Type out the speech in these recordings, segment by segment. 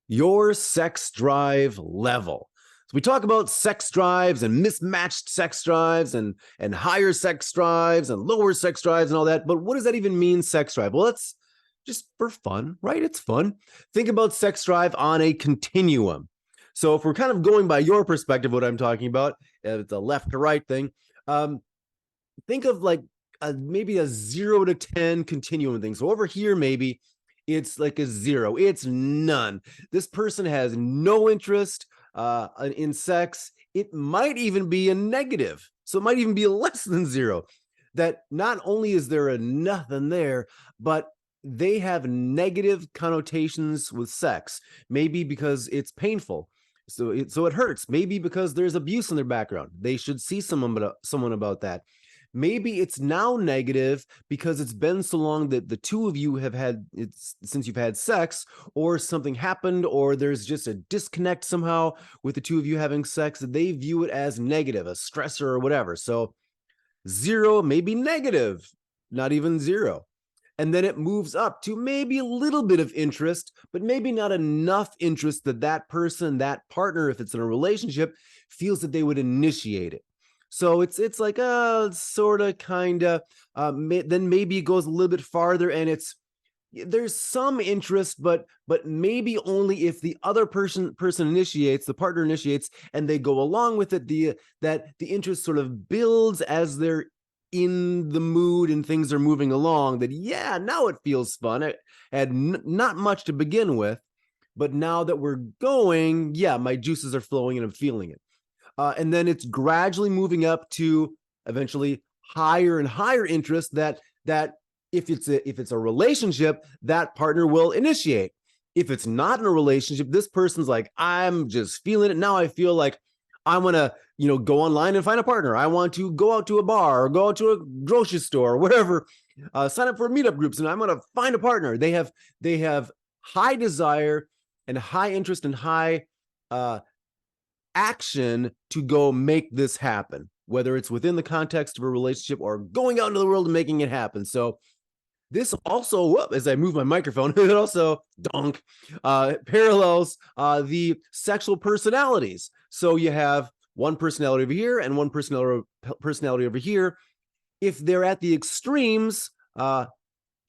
your sex drive level. So we talk about sex drives and mismatched sex drives and higher sex drives and lower sex drives and all that. But what does that even mean, sex drive? Well, it's just for fun, right? It's fun. Think about sex drive on a continuum. So if we're kind of going by your perspective, what I'm talking about, it's a left to right thing. Think of like maybe a 0 to 10 continuum thing. So over here, maybe it's like a 0. It's none. This person has no interest in sex. It might even be a negative. So it might even be less than 0. That not only is there a nothing there, but they have negative connotations with sex. Maybe because it's painful. So it hurts. Maybe because there's abuse in their background. They should see someone about that. Maybe it's now negative because it's been so long that the two of you have had since you've had sex, or something happened, or there's just a disconnect somehow with the two of you having sex, that they view it as negative, a stressor or whatever. So 0, maybe negative, not even 0. And then it moves up to maybe a little bit of interest, but maybe not enough interest that that person, that partner, if it's in a relationship, feels that they would initiate it. So it's like sort of kind of then maybe it goes a little bit farther, and there's some interest, but maybe only if the other person initiates, the partner initiates, and they go along with it. That the interest sort of builds as they're in the mood and things are moving along. That now it feels fun. I had not much to begin with, but now that we're going, my juices are flowing and I'm feeling it. And then it's gradually moving up to eventually higher and higher interest that if it's a relationship, that partner will initiate. If it's not in a relationship, this person's like, I'm just feeling it. Now I feel like I want to, go online and find a partner. I want to go out to a bar or go out to a grocery store or whatever, sign up for meetup groups, and I'm going to find a partner. They have high desire and high interest and high action to go make this happen, whether it's within the context of a relationship or going out into the world and making it happen. So this also, as I move my microphone, it also parallels the sexual personalities. So you have one personality over here and one personality over here. If they're at the extremes,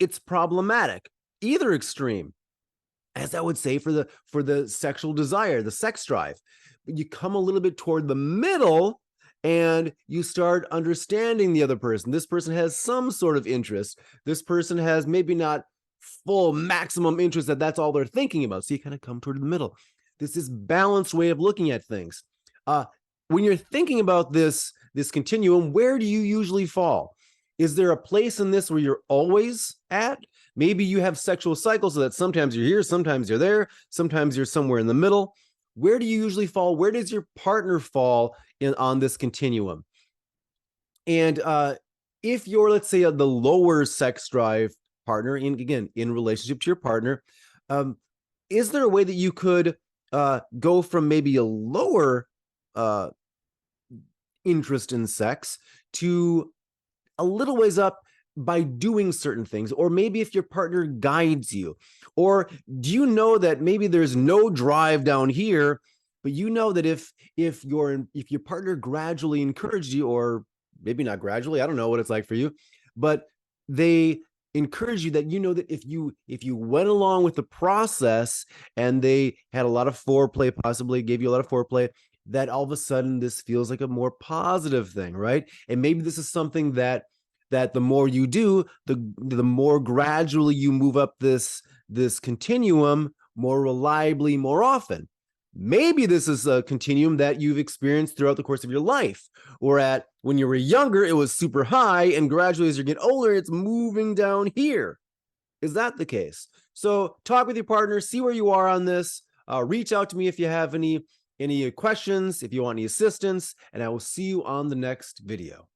it's problematic. Either extreme, as I would say, for the sexual desire, the sex drive. You come a little bit toward the middle and you start understanding the other person. This person has some sort of interest. This person has maybe not full maximum interest that's all they're thinking about. So you kind of come toward the middle. This is balanced way of looking at things. When you're thinking about this continuum, where do you usually fall? Is there a place in this where you're always at? Maybe you have sexual cycles so that sometimes you're here, sometimes you're there, sometimes you're somewhere in the middle. Where do you usually fall? Where does your partner fall on this continuum? And if you're, let's say, the lower sex drive partner, in relationship to your partner, is there a way that you could go from maybe a lower interest in sex to a little ways up by doing certain things? Or maybe if your partner guides you, or do you know that maybe there's no drive down here, but you know that if your partner gradually encouraged you, or maybe not gradually, I don't know what it's like for you, but they encourage you, that that if you went along with the process and they had a lot of foreplay, possibly gave you a lot of foreplay, that all of a sudden this feels like a more positive thing, right? And maybe this is something that the more you do, the more gradually you move up this continuum, more reliably, more often. Maybe this is a continuum that you've experienced throughout the course of your life, or when you were younger, it was super high, and gradually as you get older, it's moving down here. Is that the case? So talk with your partner, see where you are on this. Reach out to me if you have any questions, if you want any assistance, and I will see you on the next video.